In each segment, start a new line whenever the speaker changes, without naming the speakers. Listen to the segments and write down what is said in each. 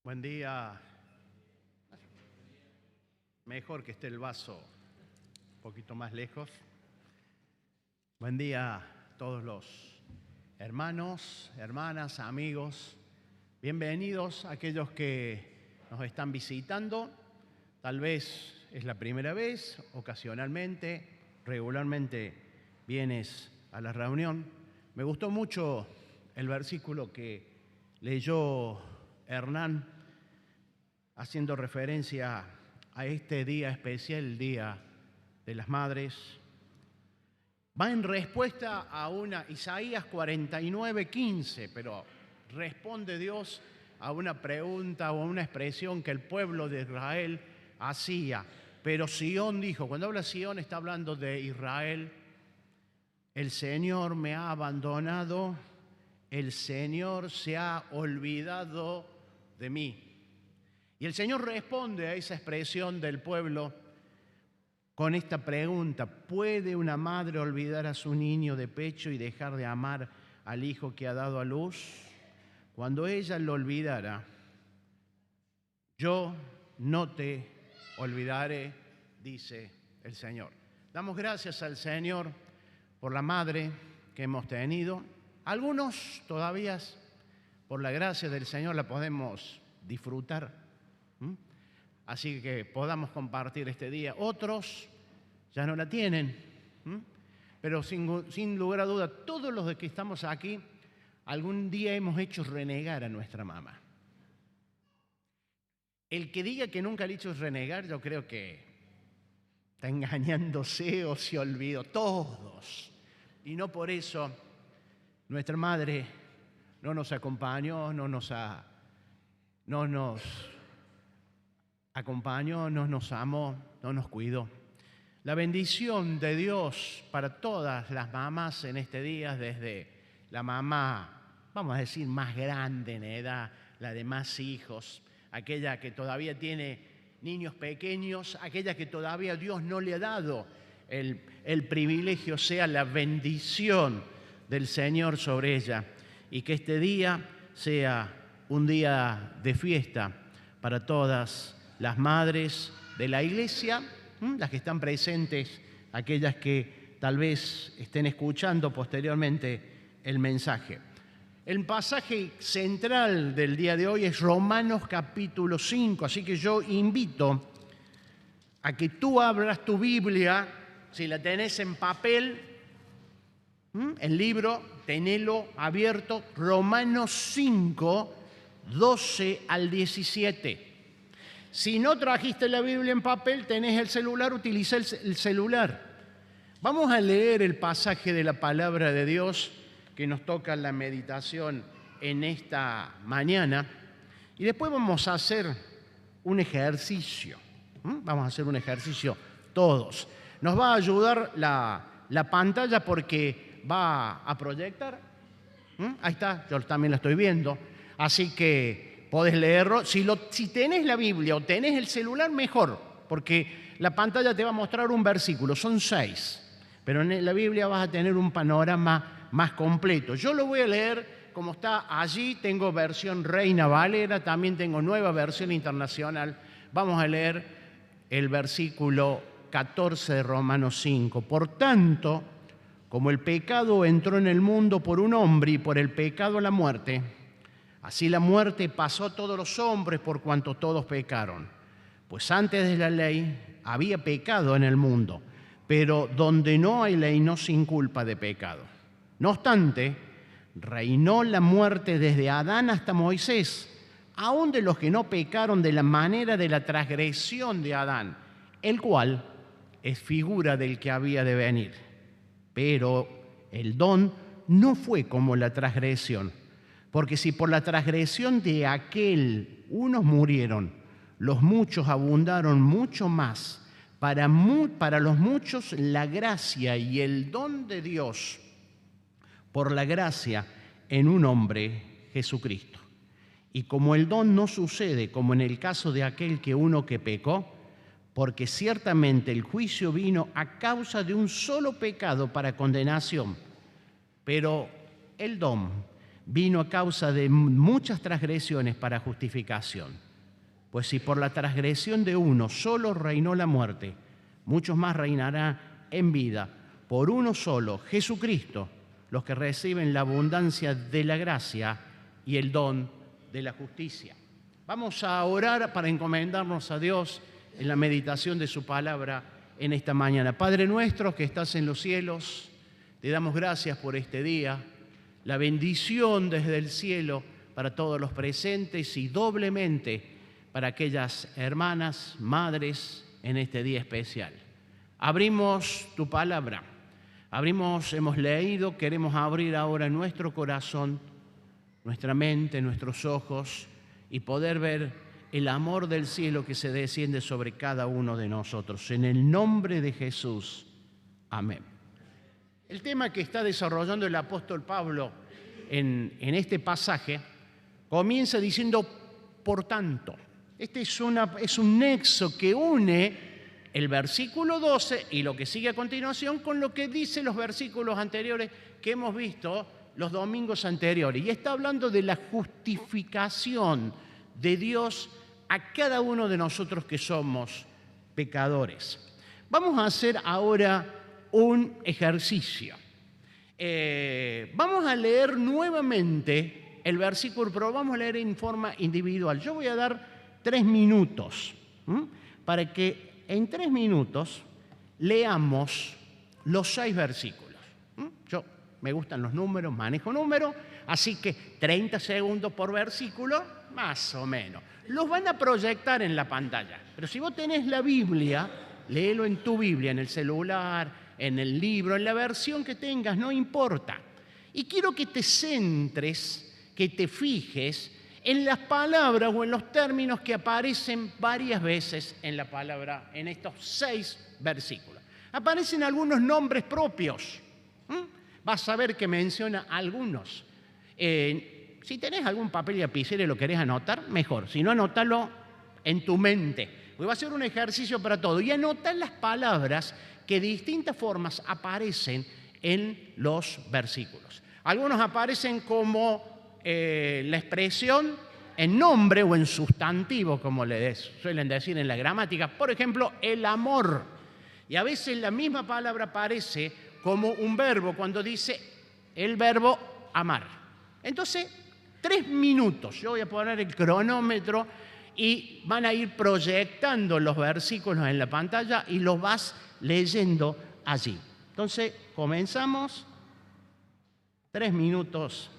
Buen día. Mejor que esté el vaso un poquito más lejos. Buen día a todos los hermanos, hermanas, amigos. Bienvenidos a aquellos que nos están visitando. Tal vez es la primera vez, ocasionalmente, regularmente vienes a la reunión. Me gustó mucho el versículo que leyó Hernán, haciendo referencia a este día especial, el Día de las Madres. Va en respuesta a Isaías 49:15, pero responde Dios a una pregunta o a una expresión que el pueblo de Israel hacía. Pero Sión dijo, cuando habla Sión está hablando de Israel: el Señor me ha abandonado, el Señor se ha olvidado de mí. Y el Señor responde a esa expresión del pueblo con esta pregunta: ¿puede una madre olvidar a su niño de pecho y dejar de amar al hijo que ha dado a luz? Cuando ella lo olvidara, yo no te olvidaré, dice el Señor. Damos gracias al Señor por la madre que hemos tenido. Algunos todavía, por la gracia del Señor, la podemos disfrutar. Así que podamos compartir este día. Otros ya no la tienen, pero sin lugar a duda, todos los de que estamos aquí, algún día hemos hecho renegar a nuestra mamá. El que diga que nunca le ha hecho renegar, yo creo que está engañándose o se olvidó. Todos. Y no por eso nuestra madre no nos acompañó, no nos acompañó, no nos amó, no nos cuidó. La bendición de Dios para todas las mamás en este día, desde la mamá, vamos a decir, más grande en edad, la de más hijos, aquella que todavía tiene niños pequeños, aquella que todavía Dios no le ha dado el privilegio, sea la bendición del Señor sobre ella, y que este día sea un día de fiesta para todas las madres de la iglesia, las que están presentes, aquellas que tal vez estén escuchando posteriormente el mensaje. El pasaje central del día de hoy es Romanos capítulo 5, así que yo invito a que tú abras tu Biblia, si la tenés en papel, el libro, tenelo abierto, Romanos 5, 12 al 17. Si no trajiste la Biblia en papel, tenés el celular, utiliza el celular. Vamos a leer el pasaje de la palabra de Dios que nos toca la meditación en esta mañana, y después vamos a hacer un ejercicio. Vamos a hacer un ejercicio todos. Nos va a ayudar la pantalla porque va a proyectar. Ahí está, yo también la estoy viendo. Así que podés leerlo. Si tenés la Biblia o tenés el celular, mejor, porque la pantalla te va a mostrar un versículo, son 6, pero en la Biblia vas a tener un panorama más completo. Yo lo voy a leer como está allí, tengo versión Reina Valera, también tengo nueva versión internacional. Vamos a leer el versículo 14 de Romanos 5. Por tanto, como el pecado entró en el mundo por un hombre y por el pecado la muerte, así la muerte pasó a todos los hombres por cuanto todos pecaron. Pues antes de la ley había pecado en el mundo, pero donde no hay ley no se inculpa de pecado. No obstante, reinó la muerte desde Adán hasta Moisés, aun de los que no pecaron de la manera de la transgresión de Adán, el cual es figura del que había de venir. Pero el don no fue como la transgresión. Porque si por la transgresión de aquel unos murieron, los muchos abundaron mucho más. Para los muchos la gracia y el don de Dios por la gracia en un hombre, Jesucristo. Y como el don no sucede como en el caso de aquel que pecó, porque ciertamente el juicio vino a causa de un solo pecado para condenación, pero el don vino a causa de muchas transgresiones para justificación. Pues si por la transgresión de uno solo reinó la muerte, muchos más reinará en vida por uno solo, Jesucristo, los que reciben la abundancia de la gracia y el don de la justicia. Vamos a orar para encomendarnos a Dios en la meditación de su palabra en esta mañana. Padre nuestro que estás en los cielos, te damos gracias por este día, la bendición desde el cielo para todos los presentes y doblemente para aquellas hermanas, madres en este día especial. Abrimos tu palabra, hemos leído, queremos abrir ahora nuestro corazón, nuestra mente, nuestros ojos y poder ver el amor del cielo que se desciende sobre cada uno de nosotros. En el nombre de Jesús. Amén. El tema que está desarrollando el apóstol Pablo en este pasaje comienza diciendo, por tanto. Este es un nexo que une el versículo 12 y lo que sigue a continuación con lo que dicen los versículos anteriores que hemos visto los domingos anteriores. Y está hablando de la justificación de Dios a cada uno de nosotros que somos pecadores. Vamos a hacer ahora un ejercicio. Vamos a leer nuevamente el versículo, pero vamos a leer en forma individual. Yo voy a dar 3 minutos para que en 3 minutos leamos los 6 versículos. Yo me gustan los números, manejo números, así que 30 segundos por versículo, más o menos. Los van a proyectar en la pantalla, pero si vos tenés la Biblia, léelo en tu Biblia, en el celular, en el libro, en la versión que tengas, no importa. Y quiero que te centres, que te fijes en las palabras o en los términos que aparecen varias veces en la palabra, en estos 6 versículos. Aparecen algunos nombres propios. Vas a ver que menciona algunos. Si tenés algún papel y lapicero y lo querés anotar, mejor. Si no, anótalo en tu mente. Porque va a ser un ejercicio para todo. Y anotar las palabras que de distintas formas aparecen en los versículos. Algunos aparecen como la expresión en nombre o en sustantivo, como le suelen decir en la gramática. Por ejemplo, el amor. Y a veces la misma palabra aparece como un verbo cuando dice el verbo amar. Entonces, 3 minutos. Yo voy a poner el cronómetro y van a ir proyectando los versículos en la pantalla y los vas leyendo allí. Entonces, comenzamos. 3 minutos.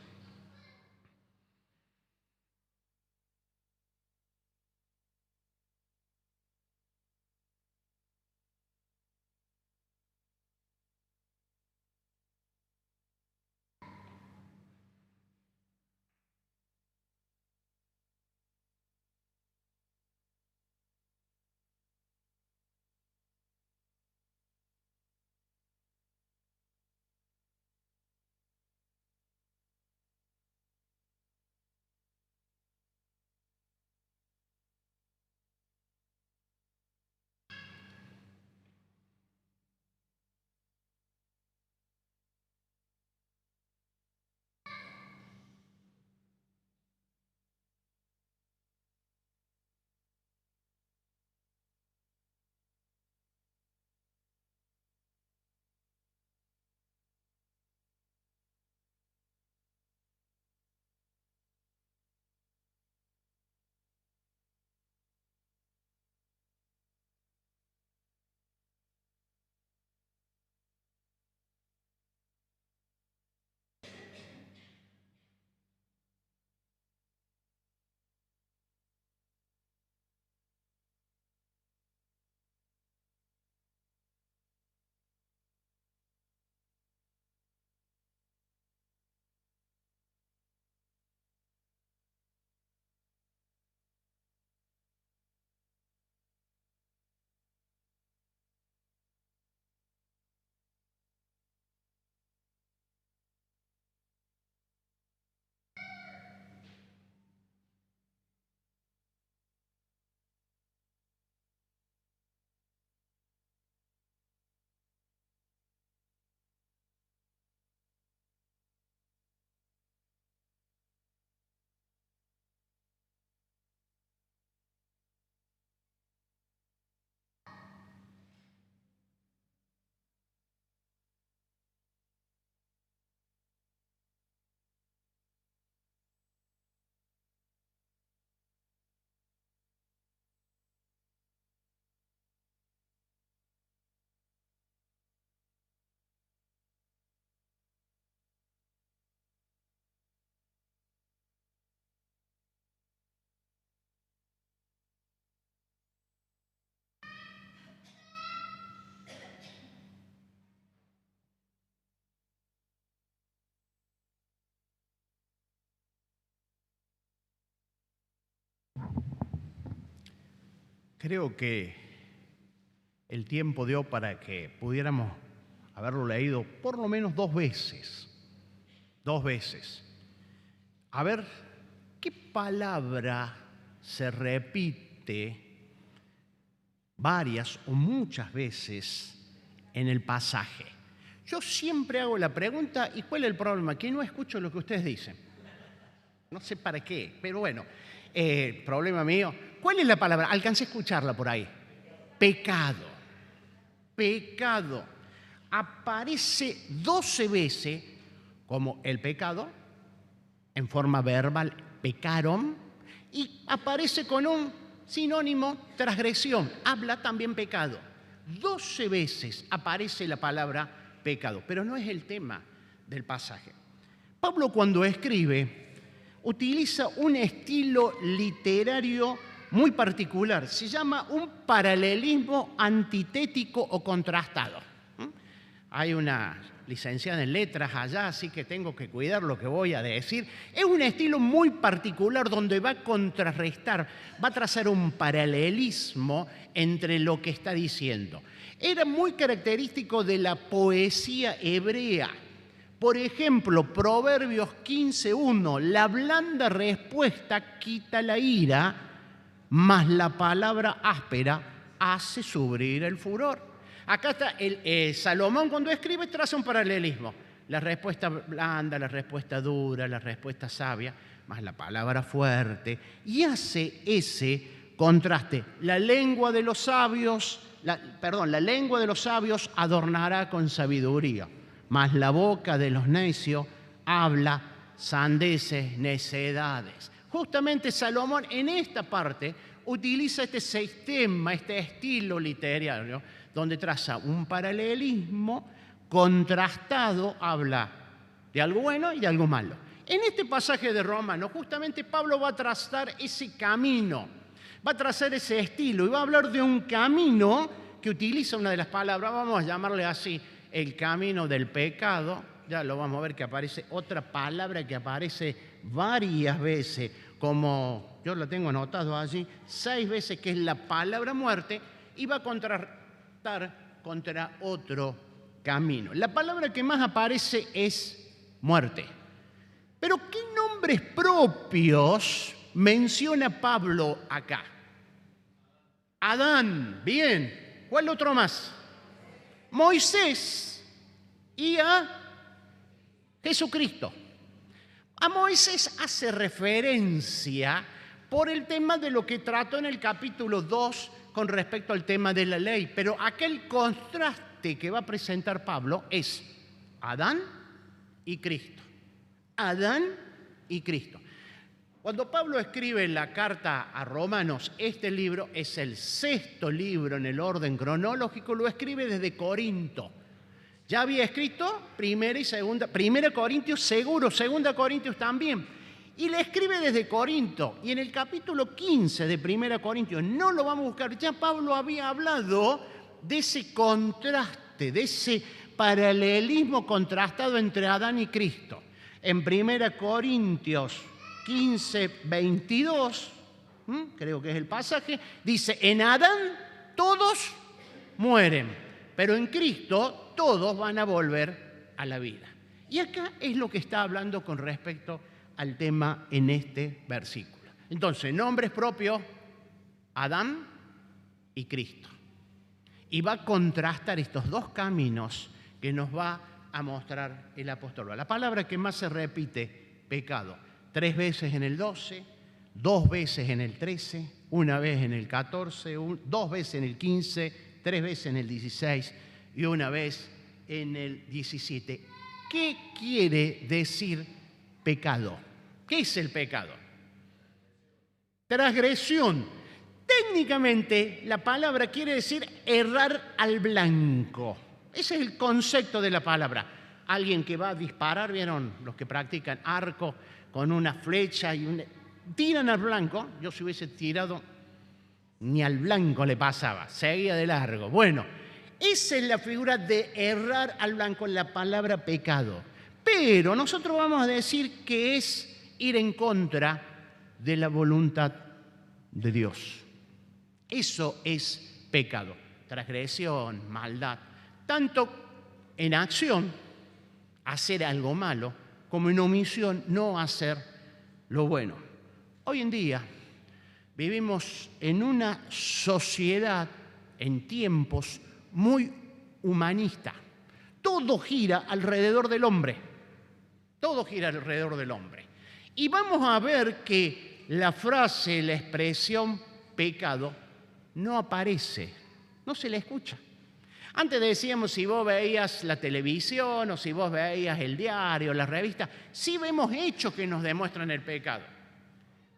Creo que el tiempo dio para que pudiéramos haberlo leído por lo menos 2 veces. 2 veces. A ver, ¿qué palabra se repite varias o muchas veces en el pasaje? Yo siempre hago la pregunta, ¿y cuál es el problema? Que no escucho lo que ustedes dicen. No sé para qué, pero bueno, problema mío. ¿Cuál es la palabra? Alcancé a escucharla por ahí. Pecado. Pecado. Aparece 12 veces como el pecado, en forma verbal, pecaron, y aparece con un sinónimo, transgresión. Habla también pecado. 12 veces aparece la palabra pecado, pero no es el tema del pasaje. Pablo, cuando escribe, utiliza un estilo literario muy particular. Se llama un paralelismo antitético o contrastado. Hay una licenciada en letras allá, así que tengo que cuidar lo que voy a decir. Es un estilo muy particular donde va a contrarrestar, va a trazar un paralelismo entre lo que está diciendo. Era muy característico de la poesía hebrea. Por ejemplo, Proverbios 15:1, la blanda respuesta quita la ira, mas la palabra áspera hace subir el furor. Acá está Salomón, cuando escribe, traza un paralelismo. La respuesta blanda, la respuesta dura, la respuesta sabia, más la palabra fuerte. Y hace ese contraste. La lengua de los sabios adornará con sabiduría, mas la boca de los necios habla sandeces, necedades. Justamente Salomón en esta parte utiliza este sistema, este estilo literario, donde traza un paralelismo contrastado, habla de algo bueno y de algo malo. En este pasaje de Romanos, justamente Pablo va a trazar ese camino, va a trazar ese estilo y va a hablar de un camino que utiliza una de las palabras, vamos a llamarle así, el camino del pecado. Ya lo vamos a ver que aparece otra palabra que aparece varias veces, como yo lo tengo anotado allí, 6 veces, que es la palabra muerte, y va a contrastar contra otro camino. La palabra que más aparece es muerte. Pero ¿qué nombres propios menciona Pablo acá? Adán, bien. ¿Cuál otro más? Moisés y a Jesucristo. A Moisés hace referencia por el tema de lo que trató en el capítulo 2 con respecto al tema de la ley, pero aquel contraste que va a presentar Pablo es Adán y Cristo. Adán y Cristo. Cuando Pablo escribe la carta a Romanos, este libro es el 6º libro en el orden cronológico, lo escribe desde Corinto. Ya había escrito primera y segunda, primera Corintios seguro, segunda Corintios también. Y le escribe desde Corinto. Y en el capítulo 15 de primera Corintios, no lo vamos a buscar, ya Pablo había hablado de ese contraste, de ese paralelismo contrastado entre Adán y Cristo. En primera Corintios 15:22, creo que es el pasaje, dice, en Adán todos mueren, pero en Cristo todos van a volver a la vida. Y acá es lo que está hablando con respecto al tema en este versículo. Entonces, nombres propios, Adán y Cristo. Y va a contrastar estos dos caminos que nos va a mostrar el apóstol. La palabra que más se repite, pecado, 3 veces en el 12, 2 veces en el 13, 1 vez en el 14, 2 veces en el 15, 3 veces en el 16 y 1 vez en el 17. ¿Qué quiere decir pecado? ¿Qué es el pecado? Transgresión. Técnicamente, la palabra quiere decir errar al blanco. Ese es el concepto de la palabra. Alguien que va a disparar, ¿vieron? Los que practican arco con una flecha y tiran al blanco. Yo si hubiese tirado, ni al blanco le pasaba, seguía de largo. Bueno, esa es la figura de errar al blanco, la palabra pecado. Pero nosotros vamos a decir que es ir en contra de la voluntad de Dios. Eso es pecado, transgresión, maldad, tanto en acción, hacer algo malo, como en omisión, no hacer lo bueno. Hoy en día vivimos en una sociedad, en tiempos muy humanista. Todo gira alrededor del hombre. Todo gira alrededor del hombre. Y vamos a ver que la frase, la expresión pecado no aparece, no se le escucha. Antes decíamos, si vos veías la televisión o si vos veías el diario, la revista, sí vemos hechos que nos demuestran el pecado.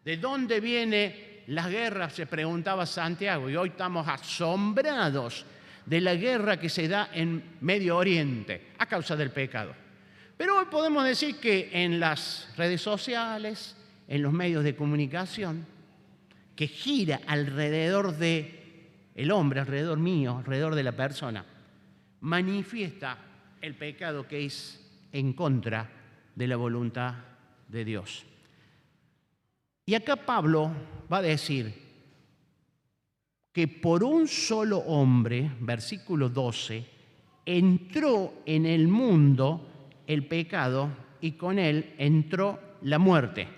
¿De dónde viene la guerra?, se preguntaba Santiago, y hoy estamos asombrados de la guerra que se da en Medio Oriente a causa del pecado. Pero hoy podemos decir que en las redes sociales, en los medios de comunicación, que gira alrededor del hombre, alrededor mío, alrededor de la persona, manifiesta el pecado que es en contra de la voluntad de Dios. Y acá Pablo va a decir que por un solo hombre, versículo 12, entró en el mundo el pecado y con él entró la muerte.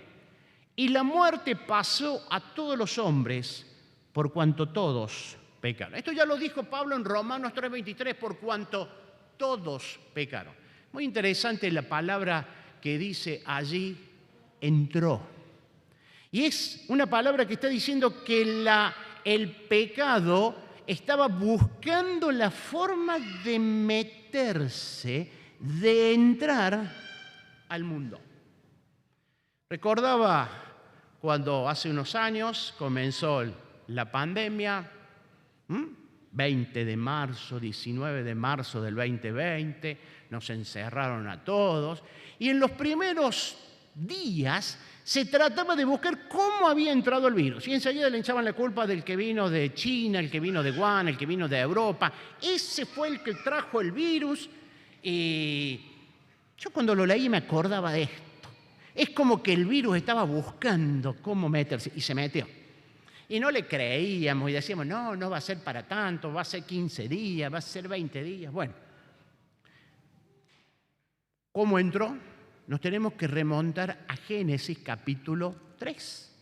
Y la muerte pasó a todos los hombres por cuanto todos pecaron. Esto ya lo dijo Pablo en Romanos 3:23, por cuanto todos pecaron. Muy interesante la palabra que dice allí, entró. Y es una palabra que está diciendo que el pecado estaba buscando la forma de meterse, de entrar al mundo. Recordaba cuando hace unos años comenzó la pandemia, 20 de marzo, 19 de marzo del 2020, nos encerraron a todos, y en los primeros días se trataba de buscar cómo había entrado el virus. Y enseguida le echaban la culpa del que vino de China, el que vino de Wuhan, el que vino de Europa. Ese fue el que trajo el virus. Y yo cuando lo leí me acordaba de esto. Es como que el virus estaba buscando cómo meterse y se metió. Y no le creíamos y decíamos, no va a ser para tanto, va a ser 15 días, va a ser 20 días. Bueno, ¿cómo entró? Nos tenemos que remontar a Génesis capítulo 3.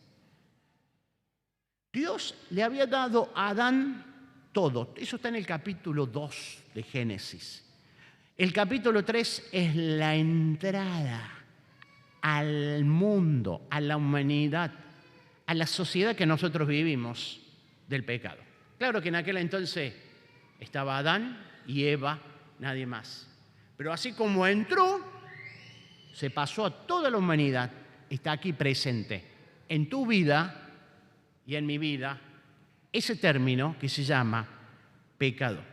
Dios le había dado a Adán todo. Eso está en el capítulo 2 de Génesis. El capítulo 3 es la entrada al mundo, a la humanidad, a la sociedad que nosotros vivimos del pecado. Claro que en aquel entonces estaba Adán y Eva, nadie más. Pero así como entró, se pasó a toda la humanidad, está aquí presente en tu vida y en mi vida, ese término que se llama pecado.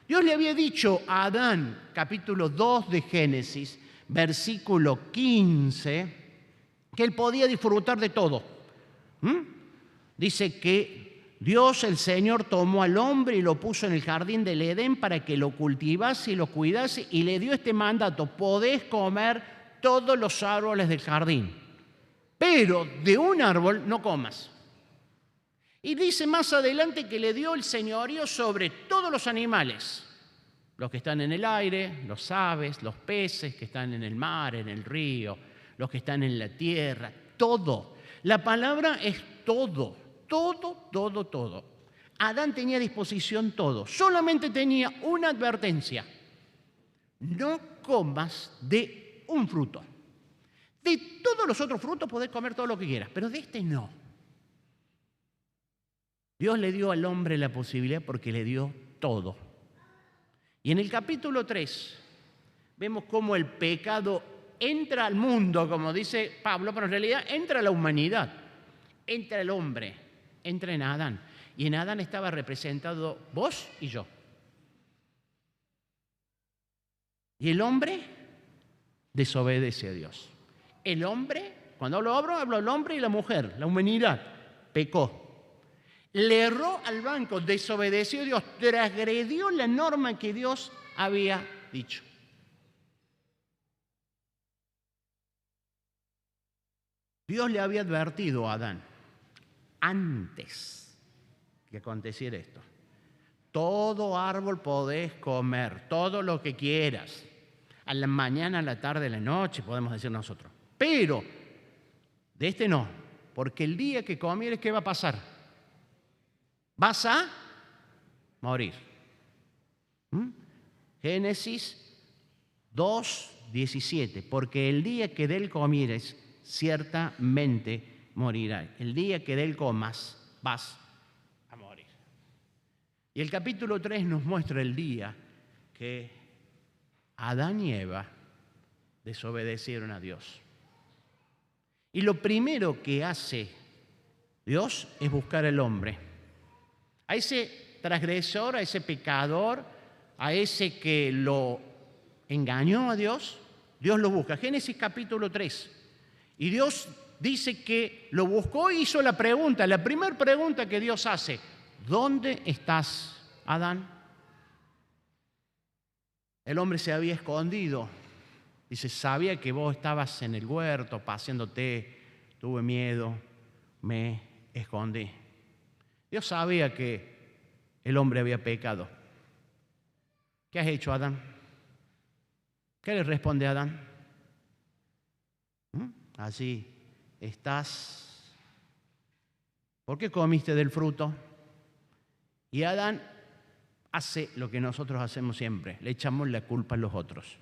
Dios le había dicho a Adán, capítulo 2 de Génesis, versículo 15, que él podía disfrutar de todo. Dice que Dios, el Señor, tomó al hombre y lo puso en el jardín del Edén para que lo cultivase y lo cuidase, y le dio este mandato: podés comer todos los árboles del jardín, pero de un árbol no comas. Y dice más adelante que le dio el señorío sobre todos los animales, los que están en el aire, los aves, los peces que están en el mar, en el río, los que están en la tierra, todo. La palabra es todo, todo, todo, todo. Adán tenía a disposición todo, solamente tenía una advertencia: no comas de un fruto. De todos los otros frutos podés comer todo lo que quieras, pero de este no. Dios le dio al hombre la posibilidad porque le dio todo. Y en el capítulo 3 vemos cómo el pecado entra al mundo, como dice Pablo, pero en realidad entra a la humanidad, entra el hombre, entra en Adán. Y en Adán estaba representado vos y yo. Y el hombre desobedece a Dios. El hombre, cuando hablo del hombre y la mujer, la humanidad, pecó. Le erró al blanco, desobedeció a Dios, transgredió la norma que Dios había dicho. Dios le había advertido a Adán antes que aconteciera esto. Todo árbol podés comer, todo lo que quieras. A la mañana, a la tarde, a la noche, podemos decir nosotros. Pero de este no, porque el día que comieres, ¿qué va a pasar? Vas a morir. Génesis 2:17, porque el día que de él comieres, ciertamente morirás. El día que de él comas, vas a morir. Y el capítulo 3 nos muestra el día que Adán y Eva desobedecieron a Dios. Y lo primero que hace Dios es buscar al hombre. A ese transgresor, a ese pecador, a ese que lo engañó a Dios, Dios lo busca. Génesis capítulo 3. Y Dios dice que lo buscó y hizo la pregunta, la primera pregunta que Dios hace: ¿dónde estás, Adán? El hombre se había escondido. Dice, sabía que vos estabas en el huerto paseándote, tuve miedo, me escondí. Dios sabía que el hombre había pecado. ¿Qué has hecho, Adán? ¿Qué le responde a Adán? Así estás. ¿Por qué comiste del fruto? Y Adán hace lo que nosotros hacemos siempre, le echamos la culpa a los otros.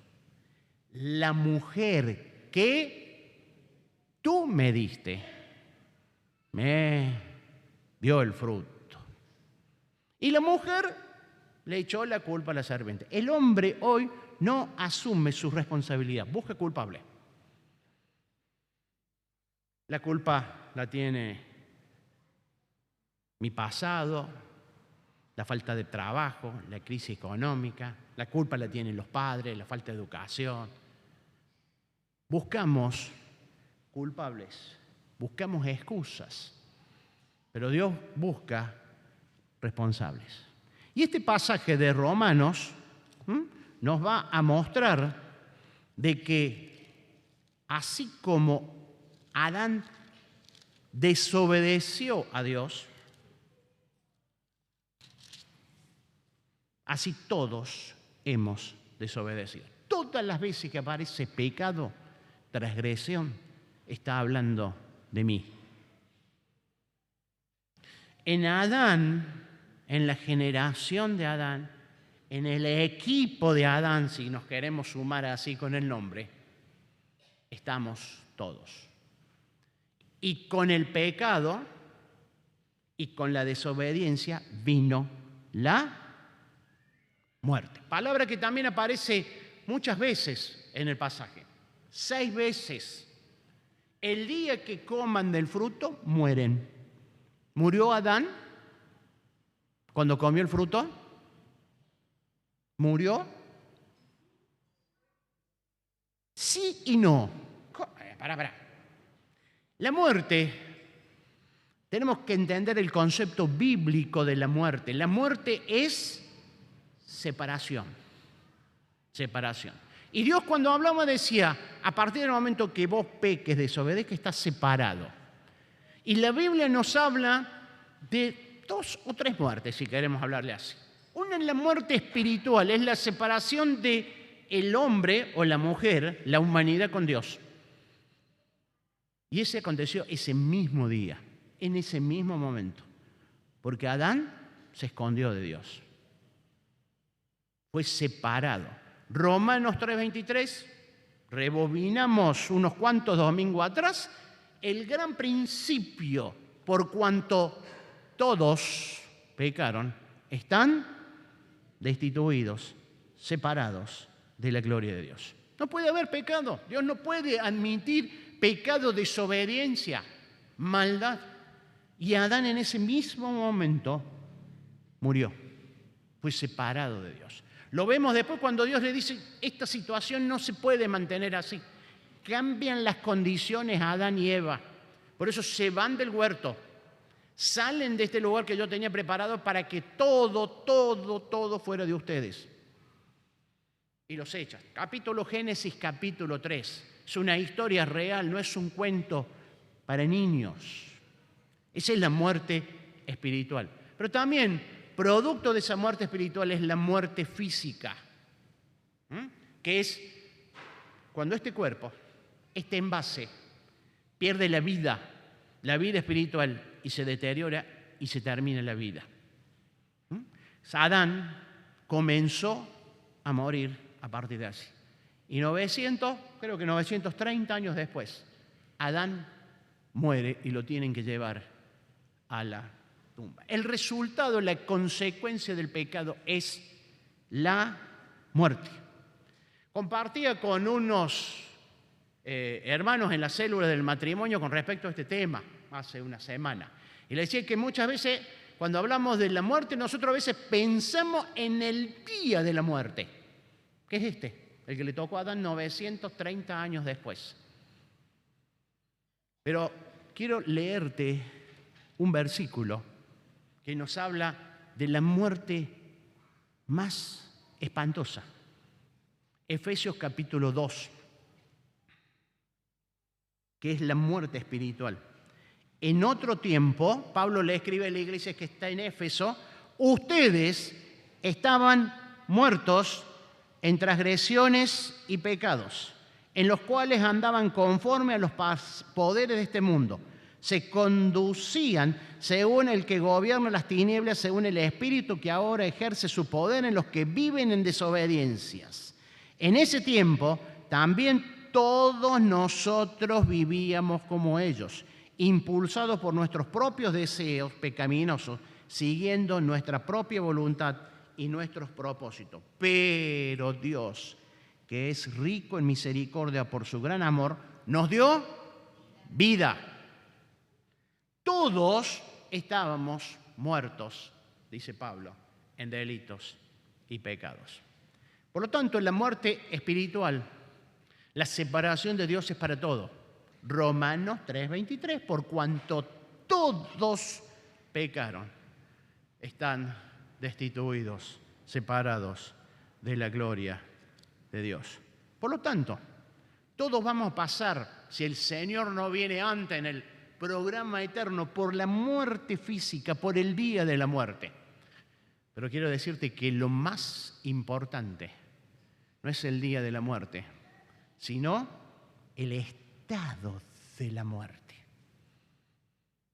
La mujer que tú me diste me dio el fruto. Y la mujer le echó la culpa a la serpiente. El hombre hoy no asume su responsabilidad, busca culpable. La culpa la tiene mi pasado, la falta de trabajo, la crisis económica, la culpa la tienen los padres, la falta de educación. Buscamos culpables, buscamos excusas, pero Dios busca responsables. Y este pasaje de Romanos nos va a mostrar de que así como Adán desobedeció a Dios, así todos hemos desobedecido. Todas las veces que aparece pecado, transgresión, está hablando de mí. En Adán, en la generación de Adán, en el equipo de Adán, si nos queremos sumar así con el nombre, estamos todos. Y con el pecado y con la desobediencia vino la muerte. Palabra que también aparece muchas veces en el pasaje. 6 veces. El día que coman del fruto, mueren. ¿Murió Adán cuando comió el fruto? ¿Murió? Sí y no. Pará. La muerte, tenemos que entender el concepto bíblico de la muerte. La muerte es separación. Separación. Y Dios cuando hablaba decía, a partir del momento que vos peques, desobedezcas, estás separado. Y la Biblia nos habla de 2 o 3 muertes, si queremos hablarle así. Una es la muerte espiritual, es la separación del hombre o la mujer, la humanidad con Dios. Y ese aconteció ese mismo día, en ese mismo momento, porque Adán se escondió de Dios. Fue separado. Romanos 3:23, rebobinamos unos cuantos domingos atrás, el gran principio, por cuanto todos pecaron, están destituidos, separados de la gloria de Dios. No puede haber pecado. Dios no puede admitir pecado, desobediencia, maldad. Y Adán en ese mismo momento murió. Fue separado de Dios. Lo vemos después cuando Dios le dice, esta situación no se puede mantener así. Cambian las condiciones a Adán y Eva. Por eso se van del huerto. Salen de este lugar que yo tenía preparado para que todo fuera de ustedes. Y los echan. Génesis capítulo 3. Es una historia real, no es un cuento para niños. Esa es la muerte espiritual. Pero también, producto de esa muerte espiritual es la muerte física, que es cuando este cuerpo, este envase, pierde la vida espiritual y se deteriora y se termina la vida. Adán comenzó a morir a partir de así. Y 930 años después, Adán muere y lo tienen que llevar a la tumba. El resultado, la consecuencia del pecado es la muerte. Compartía con unos hermanos en la célula del matrimonio con respecto a este tema hace una semana. Y le decía que muchas veces, cuando hablamos de la muerte, nosotros a veces pensamos en el día de la muerte, que es el que le tocó a Adán 930 años después. Pero quiero leerte un versículo que nos habla de la muerte más espantosa. Efesios capítulo 2, que es la muerte espiritual. En otro tiempo, Pablo le escribe a la iglesia que está en Éfeso, ustedes estaban muertos en transgresiones y pecados, en los cuales andaban conforme a los poderes de este mundo. Se conducían según el que gobierna las tinieblas, según el espíritu que ahora ejerce su poder en los que viven en desobediencias. En ese tiempo también todos nosotros vivíamos como ellos, impulsados por nuestros propios deseos pecaminosos, siguiendo nuestra propia voluntad y nuestros propósitos. Pero Dios, que es rico en misericordia por su gran amor, nos dio vida. Todos estábamos muertos, dice Pablo, en delitos y pecados. Por lo tanto, la muerte espiritual, la separación de Dios es para todo. Romanos 3:23, por cuanto todos pecaron, están destituidos, separados de la gloria de Dios. Por lo tanto, todos vamos a pasar, si el Señor no viene antes en el programa eterno, por la muerte física, por el día de la muerte. Pero quiero decirte que lo más importante no es el día de la muerte, sino el estado de la muerte.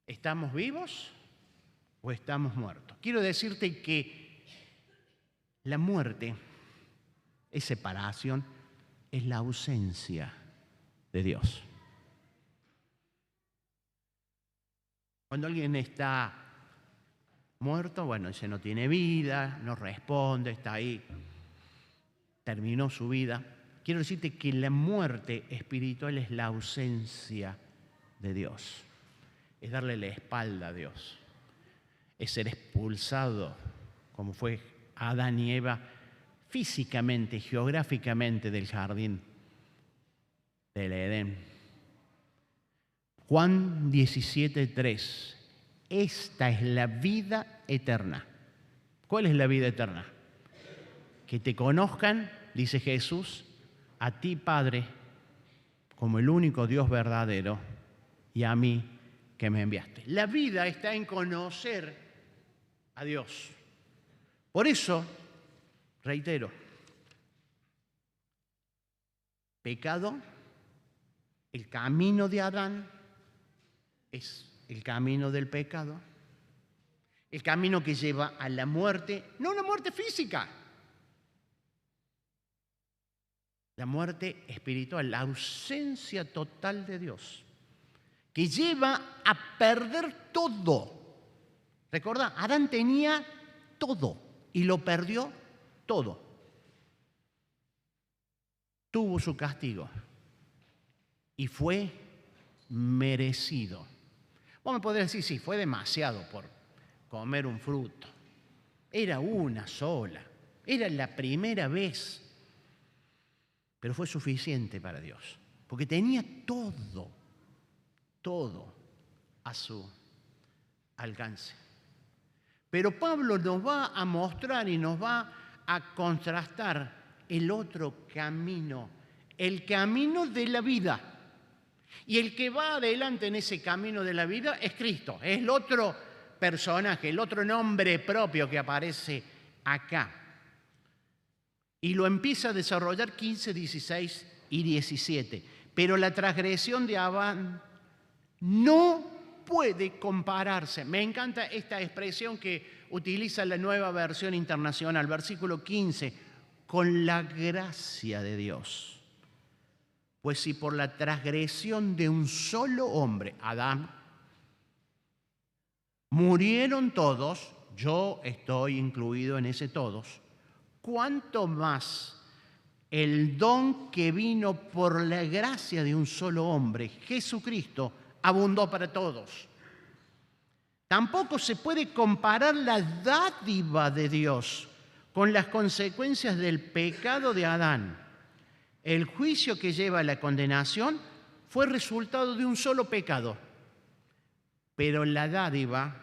¿Estamos vivos o estamos muertos? Quiero decirte que la muerte es separación, es la ausencia de Dios. Cuando alguien está muerto, bueno, dice no tiene vida, no responde, está ahí, terminó su vida. Quiero decirte que la muerte espiritual es la ausencia de Dios. Es darle la espalda a Dios. Es ser expulsado, como fue Adán y Eva, físicamente, geográficamente del jardín del Edén. Juan 17:3. Esta es la vida eterna. ¿Cuál es la vida eterna? Que te conozcan, dice Jesús, a ti, Padre, como el único Dios verdadero, y a mí que me enviaste. La vida está en conocer a Dios. Por eso, reitero, pecado, el camino de Adán es el camino del pecado, el camino que lleva a la muerte, no una muerte física, la muerte espiritual, la ausencia total de Dios, que lleva a perder todo. Recordá, Adán tenía todo y lo perdió todo. Tuvo su castigo y fue merecido. Vos me podés decir, sí, fue demasiado por comer un fruto. Era una sola, era la primera vez. Pero fue suficiente para Dios, porque tenía todo a su alcance. Pero Pablo nos va a mostrar y nos va a contrastar el otro camino, el camino de la vida. Y el que va adelante en ese camino de la vida es Cristo, es el otro personaje, el otro nombre propio que aparece acá. Y lo empieza a desarrollar 15, 16 y 17. Pero la transgresión de Adán no puede compararse. Me encanta esta expresión que utiliza la Nueva Versión Internacional, versículo 15, con la gracia de Dios. Pues si por la transgresión de un solo hombre, Adán, murieron todos, yo estoy incluido en ese todos, ¿cuánto más el don que vino por la gracia de un solo hombre, Jesucristo, abundó para todos? Tampoco se puede comparar la dádiva de Dios con las consecuencias del pecado de Adán. El juicio que lleva a la condenación fue resultado de un solo pecado, pero la dádiva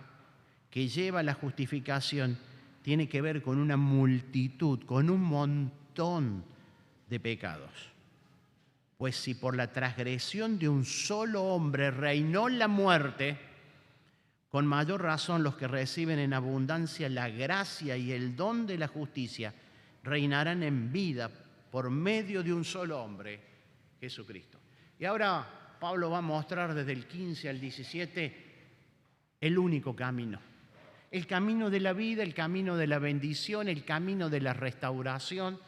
que lleva a la justificación tiene que ver con una multitud, con un montón de pecados. Pues si por la transgresión de un solo hombre reinó la muerte, con mayor razón los que reciben en abundancia la gracia y el don de la justicia reinarán en vida por medio de un solo hombre, Jesucristo. Y ahora Pablo va a mostrar desde el 15 al 17 el único camino. El camino de la vida, el camino de la bendición, el camino de la restauración,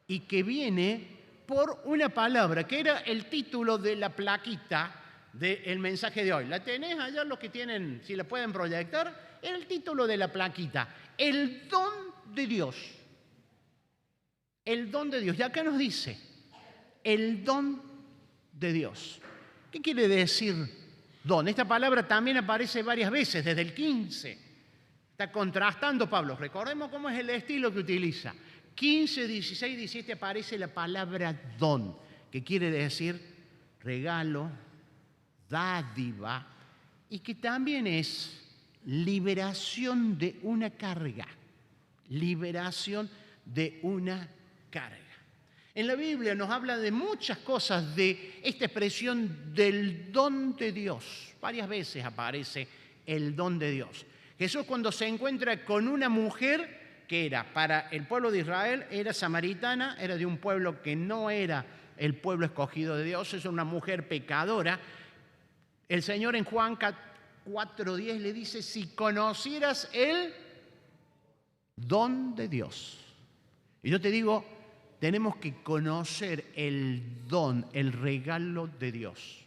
y que viene por una palabra, que era el título de la plaquita del mensaje de hoy. ¿La tenés allá los que tienen, si la pueden proyectar? El título de la plaquita, el don de Dios. El don de Dios. Y acá nos dice, el don de Dios. ¿Qué quiere decir don? Esta palabra también aparece varias veces, desde el 15. Está contrastando Pablo. Recordemos cómo es el estilo que utiliza. 15, 16, 17 aparece la palabra don, que quiere decir regalo, dádiva, y que también es liberación de una carga. Liberación de una carga. En la Biblia nos habla de muchas cosas de esta expresión del don de Dios. Varias veces aparece el don de Dios. Jesús, cuando se encuentra con una mujer que era para el pueblo de Israel, era samaritana, era de un pueblo que no era el pueblo escogido de Dios, es una mujer pecadora. El Señor en Juan 4:10 le dice, si conocieras el don de Dios. Y yo te digo, tenemos que conocer el don, el regalo de Dios.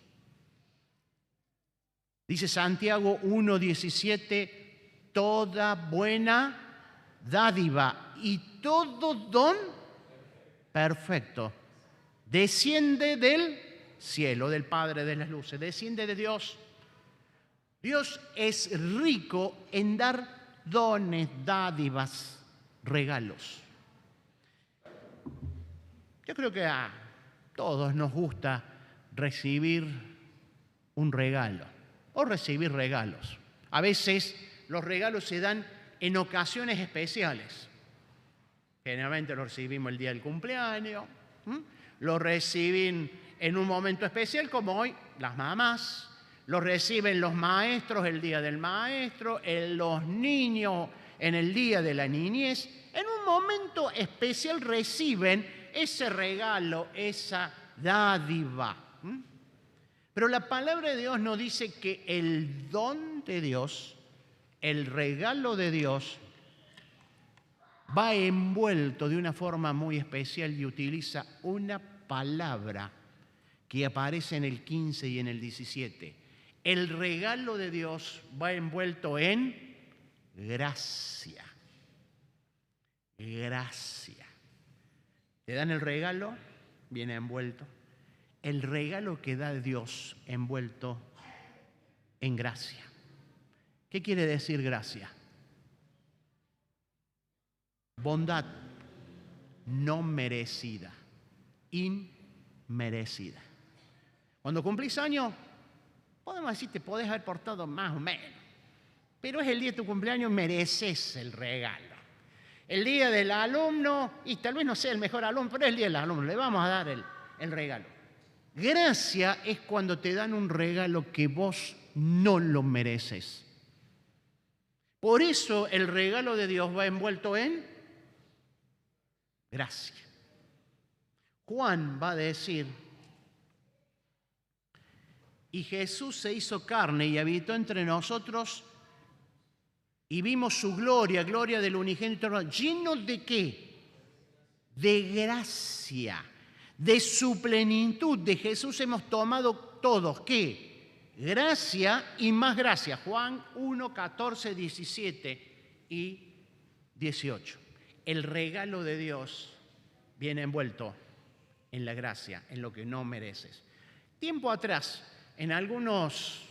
Dice Santiago 1:17, toda buena dádiva y todo don perfecto desciende del cielo, del Padre de las luces, desciende de Dios. Dios es rico en dar dones, dádivas, regalos. Yo creo que a todos nos gusta recibir un regalo o recibir regalos. A veces los regalos se dan en ocasiones especiales. Generalmente lo recibimos el día del cumpleaños, lo reciben en un momento especial como hoy las mamás, lo reciben los maestros el día del maestro, los niños en el día de la niñez. En un momento especial reciben ese regalo, esa dádiva. Pero la palabra de Dios nos dice que el don de Dios, el regalo de Dios, va envuelto de una forma muy especial y utiliza una palabra que aparece en el 15 y en el 17. El regalo de Dios va envuelto en gracia. Gracia. Te dan el regalo, viene envuelto. El regalo que da Dios envuelto en gracia. ¿Qué quiere decir gracia? Bondad no merecida, inmerecida. Cuando cumplís años, podemos decir, te podés haber portado más o menos, pero es el día de tu cumpleaños, mereces el regalo. El día del alumno, y tal vez no sea el mejor alumno, pero es el día del alumno, le vamos a dar el regalo. Gracia es cuando te dan un regalo que vos no lo mereces. Por eso el regalo de Dios va envuelto en gracia. Juan va a decir: y Jesús se hizo carne y habitó entre nosotros y vimos su gloria, gloria del unigénito, lleno de ¿qué? De gracia, de su plenitud. De Jesús hemos tomado todos, ¿qué? Gracia y más gracia. Juan 1, 14, 17 y 18. El regalo de Dios viene envuelto en la gracia, en lo que no mereces. Tiempo atrás, en algunas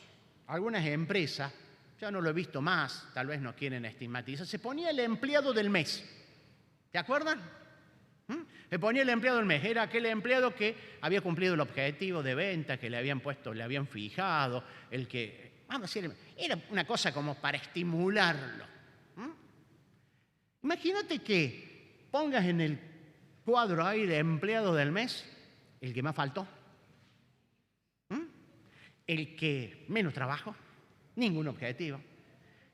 empresas, ya no lo he visto más, tal vez no quieren estigmatizar, se ponía el empleado del mes. ¿Te acuerdan? Se ponía el empleado del mes. Era aquel empleado que había cumplido el objetivo de venta que le habían puesto, le habían fijado, el que, vamos a decir, era una cosa como para estimularlo. Imagínate que pongas en el cuadro ahí de empleado del mes el que más faltó, el que menos trabajo, ningún objetivo,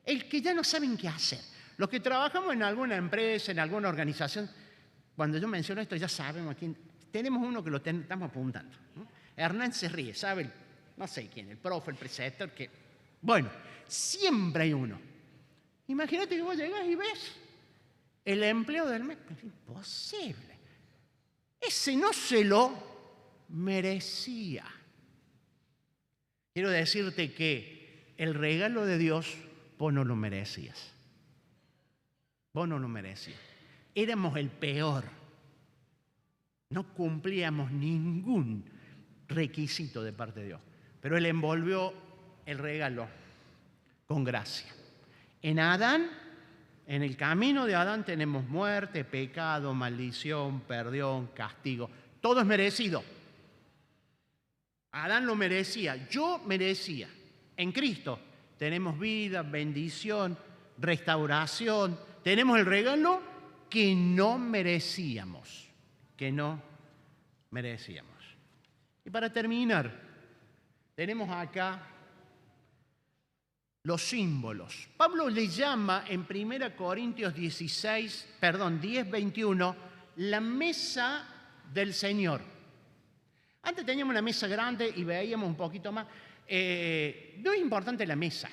el que ya no saben qué hacer. Los que trabajamos en alguna empresa, en alguna organización, cuando yo menciono esto ya sabemos a quién. Tenemos uno que lo estamos apuntando. Hernán se ríe, sabe, no sé quién, el profe, el preceptor, que, bueno, siempre hay uno. Imagínate que vos llegás y ves el empleo del mes. Es imposible. Ese no se lo merecía. Quiero decirte que el regalo de Dios, vos no lo merecías. Vos no lo merecías. Éramos el peor. No cumplíamos ningún requisito de parte de Dios. Pero Él envolvió el regalo con gracia. En Adán, en el camino de Adán tenemos muerte, pecado, maldición, perdón, castigo. Todo es merecido. Adán lo merecía, yo merecía. En Cristo tenemos vida, bendición, restauración. Tenemos el regalo que no merecíamos, Y para terminar, tenemos acá los símbolos. Pablo le llama en 1 Corintios 10, 21, la mesa del Señor. Antes teníamos una mesa grande y veíamos un poquito más. No es importante la mesa.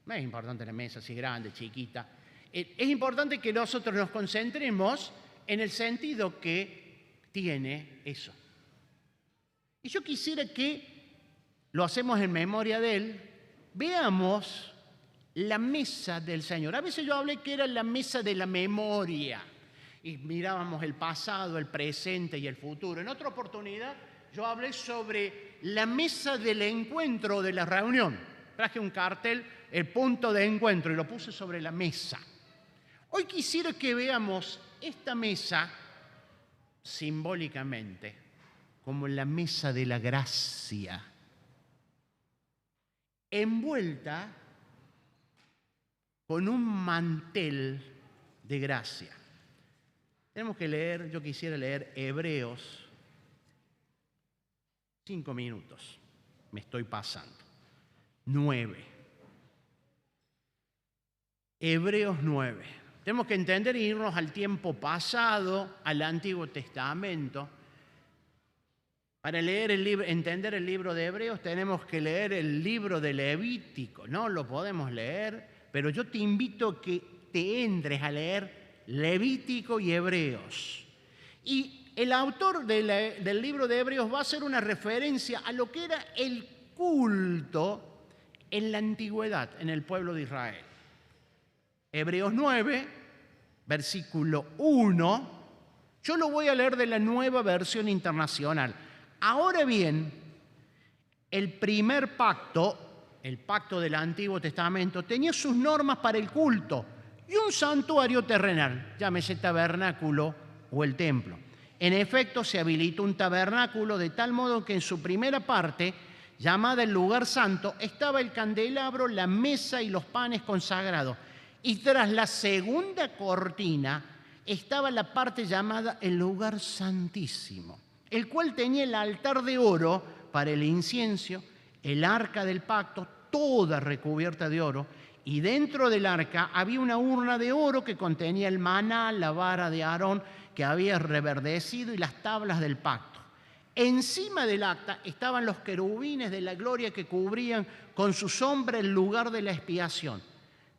No es importante la mesa, si es grande, chiquita. Es importante que nosotros nos concentremos en el sentido que tiene eso. Y yo quisiera que, lo hacemos en memoria de Él, veamos la mesa del Señor. A veces yo hablé que era la mesa de la memoria. Y mirábamos el pasado, el presente y el futuro. En otra oportunidad yo hablé sobre la mesa del encuentro, de la reunión. Traje un cartel, el punto de encuentro, y lo puse sobre la mesa. Hoy quisiera que veamos esta mesa simbólicamente como la mesa de la gracia, envuelta con un mantel de gracia. Tenemos que leer, yo quisiera leer Hebreos 5 minutos, me estoy pasando. 9. Hebreos 9. Tenemos que entender e irnos al tiempo pasado, al Antiguo Testamento. Para leer entender el libro de Hebreos tenemos que leer el libro de Levítico. No lo podemos leer, pero yo te invito a que te entres a leer Levítico y Hebreos. Y el autor del libro de Hebreos va a hacer una referencia a lo que era el culto en la antigüedad, en el pueblo de Israel. Hebreos 9, versículo 1, yo lo voy a leer de la Nueva Versión Internacional. Ahora bien, el primer pacto, el pacto del Antiguo Testamento, tenía sus normas para el culto y un santuario terrenal, llámese tabernáculo o el templo. En efecto, se habilitó un tabernáculo de tal modo que en su primera parte, llamada el lugar santo, estaba el candelabro, la mesa y los panes consagrados. Y tras la segunda cortina estaba la parte llamada el lugar santísimo, el cual tenía el altar de oro para el incienso, el arca del pacto, toda recubierta de oro, Y dentro del arca había una urna de oro que contenía el maná, la vara de Aarón que había reverdecido y las tablas del pacto. Encima del arca estaban los querubines de la gloria que cubrían con su sombra el lugar de la expiación.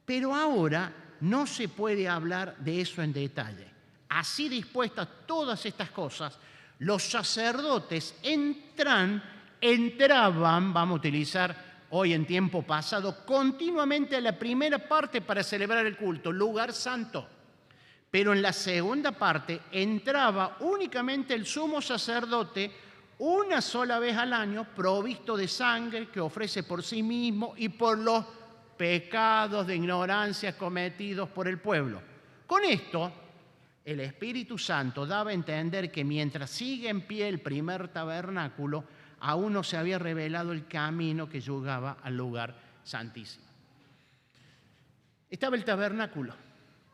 Pero ahora no se puede hablar de eso en detalle. Así dispuestas todas estas cosas, los sacerdotes entraban, vamos a utilizar hoy en tiempo pasado, continuamente a la primera parte para celebrar el culto, lugar santo. Pero en la segunda parte entraba únicamente el sumo sacerdote una sola vez al año, provisto de sangre que ofrece por sí mismo y por los pecados de ignorancia cometidos por el pueblo. Con esto, el Espíritu Santo daba a entender que mientras sigue en pie el primer tabernáculo, aún no se había revelado el camino que llegaba al lugar santísimo. Estaba el tabernáculo,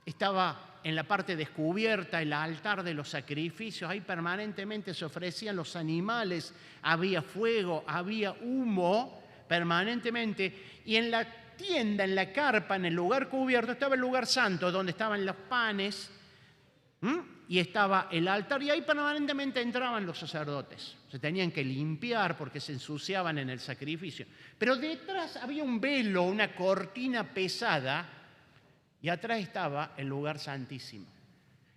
estaba en la parte descubierta el altar de los sacrificios, ahí permanentemente se ofrecían los animales, había fuego, había humo permanentemente, y en la tienda, en la carpa, en el lugar cubierto, estaba el lugar santo, donde estaban los panes, y estaba el altar, y ahí permanentemente entraban los sacerdotes. Se tenían que limpiar porque se ensuciaban en el sacrificio. Pero detrás había un velo, una cortina pesada, y atrás estaba el lugar santísimo.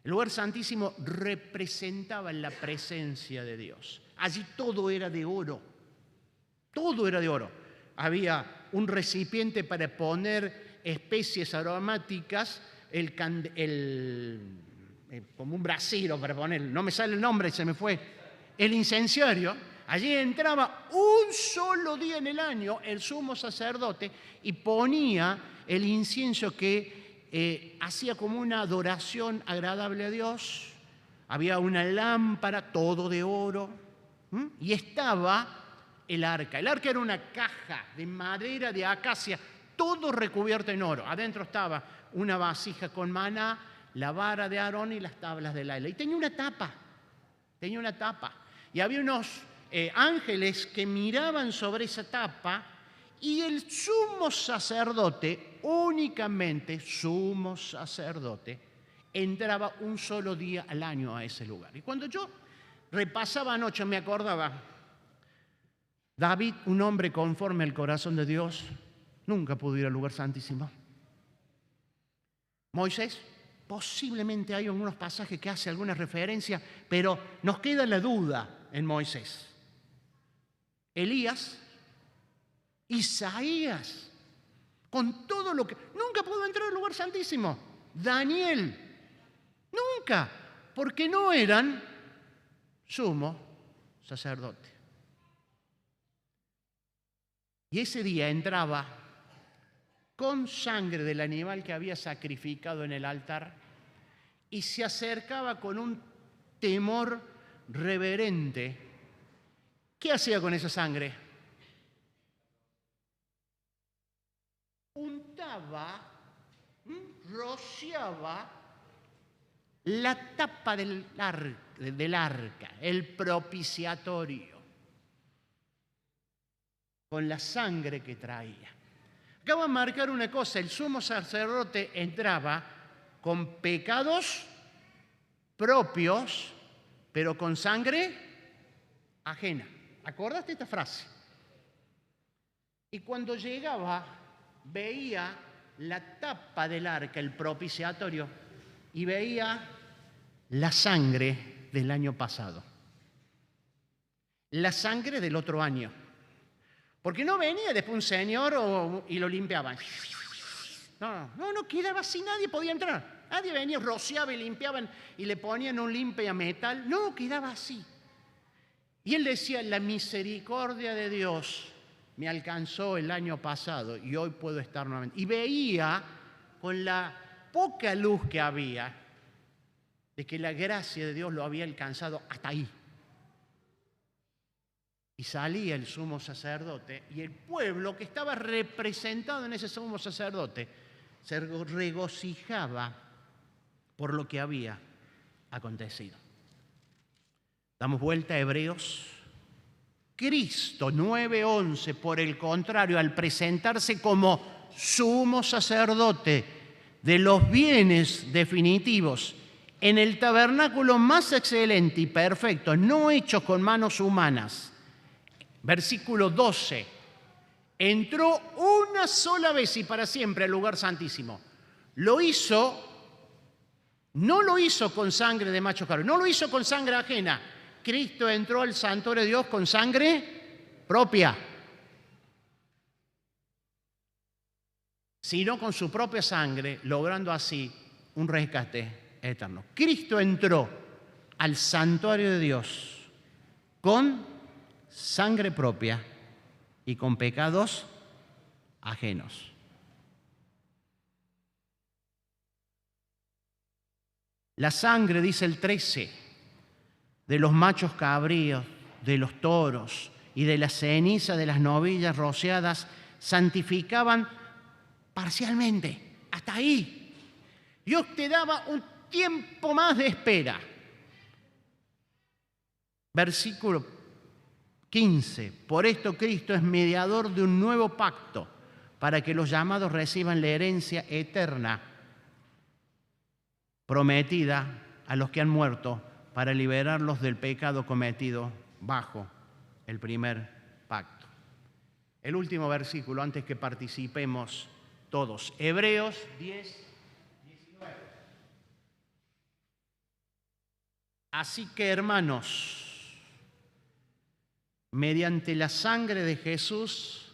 El lugar santísimo representaba la presencia de Dios. Allí todo era de oro. Todo era de oro. Había un recipiente para poner especies aromáticas, como un brasero para poner, no me sale el nombre, se me fue, el incenciario. Allí entraba un solo día en el año el sumo sacerdote y ponía el incienso que hacía como una adoración agradable a Dios. Había una lámpara, todo de oro, y estaba el arca. El arca era una caja de madera de acacia, todo recubierto en oro. Adentro estaba una vasija con maná, la vara de Aarón y las tablas de la ley. Y tenía una tapa. Y había unos ángeles que miraban sobre esa tapa, y el sumo sacerdote, únicamente sumo sacerdote, entraba un solo día al año a ese lugar. Y cuando yo repasaba anoche me acordaba, David, un hombre conforme al corazón de Dios, nunca pudo ir al lugar santísimo. Moisés, posiblemente hay algunos pasajes que hace alguna referencia, pero nos queda la duda en Moisés. Elías, Isaías, con todo lo que... Nunca pudo entrar al lugar santísimo. Daniel, nunca, porque no eran sumo sacerdote. Y ese día entraba con sangre del animal que había sacrificado en el altar y se acercaba con un temor reverente. ¿Qué hacía con esa sangre? Untaba, rociaba la tapa del arca, el propiciatorio, con la sangre que traía. Acabo de marcar una cosa, el sumo sacerdote entraba con pecados propios, pero con sangre ajena. ¿Acordaste esta frase? Y cuando llegaba, veía la tapa del arca, el propiciatorio, y veía la sangre del año pasado, la sangre del otro año. Porque no venía después un señor y lo limpiaban. No quedaba así, nadie podía entrar. Nadie venía, rociaba y limpiaban y le ponían un limpia metal. No, quedaba así. Y él decía, la misericordia de Dios me alcanzó el año pasado y hoy puedo estar nuevamente. Y veía con la poca luz que había de que la gracia de Dios lo había alcanzado hasta ahí. Y salía el sumo sacerdote y el pueblo que estaba representado en ese sumo sacerdote se regocijaba por lo que había acontecido. Damos vuelta a Hebreos. Cristo 9:11, por el contrario, al presentarse como sumo sacerdote de los bienes definitivos en el tabernáculo más excelente y perfecto, no hecho con manos humanas. Versículo 12. Entró una sola vez y para siempre al lugar santísimo. Lo hizo, no lo hizo con sangre de macho cabrío, no lo hizo con sangre ajena. Cristo entró al santuario de Dios con sangre propia, sino con su propia sangre, logrando así un rescate eterno. Cristo entró al santuario de Dios con sangre propia y con pecados ajenos. La sangre, dice el 13, de los machos cabríos, de los toros y de la ceniza de las novillas rociadas santificaban parcialmente, hasta ahí. Dios te daba un tiempo más de espera. Versículo 15. Por esto Cristo es mediador de un nuevo pacto, para que los llamados reciban la herencia eterna prometida a los que han muerto, para liberarlos del pecado cometido bajo el primer pacto. El último versículo, antes que participemos todos. Hebreos 10, 19. Así que, hermanos, mediante la sangre de Jesús,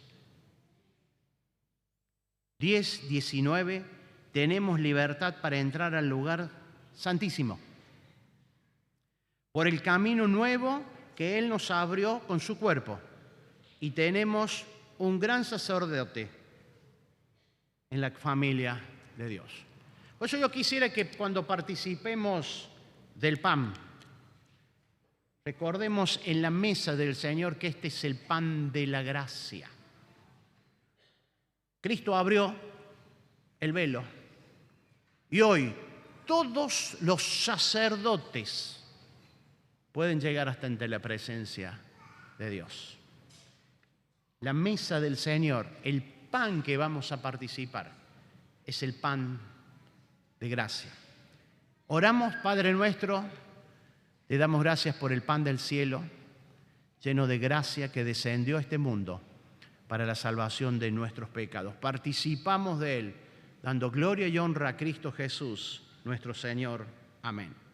10, 19, tenemos libertad para entrar al lugar santísimo, por el camino nuevo que Él nos abrió con su cuerpo. Y tenemos un gran sacerdote en la familia de Dios. Por eso yo quisiera que cuando participemos del pan, recordemos en la mesa del Señor que este es el pan de la gracia. Cristo abrió el velo y hoy todos los sacerdotes pueden llegar hasta ante la presencia de Dios. La mesa del Señor, el pan que vamos a participar, es el pan de gracia. Oramos, Padre nuestro, te damos gracias por el pan del cielo, lleno de gracia que descendió a este mundo para la salvación de nuestros pecados. Participamos de él, dando gloria y honra a Cristo Jesús, nuestro Señor. Amén.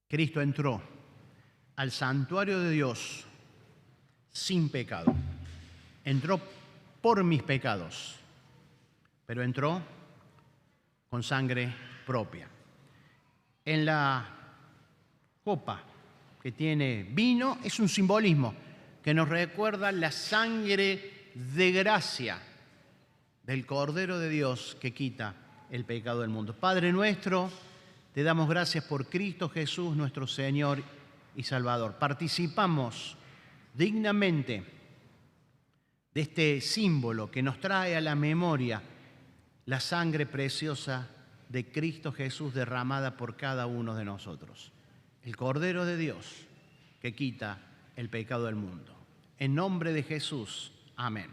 Cristo entró al santuario de Dios sin pecado. Entró por mis pecados, pero entró con sangre propia. En la copa que tiene vino es un simbolismo que nos recuerda la sangre de gracia del Cordero de Dios que quita el pecado del mundo. Padre nuestro, te damos gracias por Cristo Jesús, nuestro Señor y Salvador. Participamos dignamente de este símbolo que nos trae a la memoria la sangre preciosa de Cristo Jesús derramada por cada uno de nosotros. El Cordero de Dios que quita el pecado del mundo. En nombre de Jesús, amén.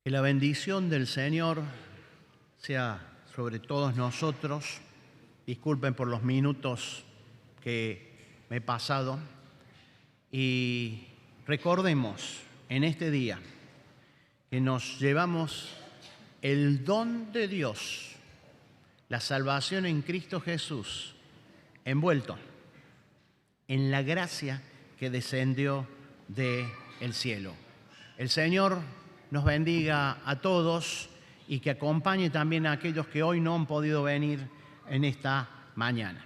Que la bendición del Señor sea sobre todos nosotros. Disculpen por los minutos que me he pasado. Y recordemos en este día que nos llevamos el don de Dios, la salvación en Cristo Jesús, envuelto en la gracia que descendió del cielo. El Señor nos bendiga a todos y que acompañe también a aquellos que hoy no han podido venir en esta mañana.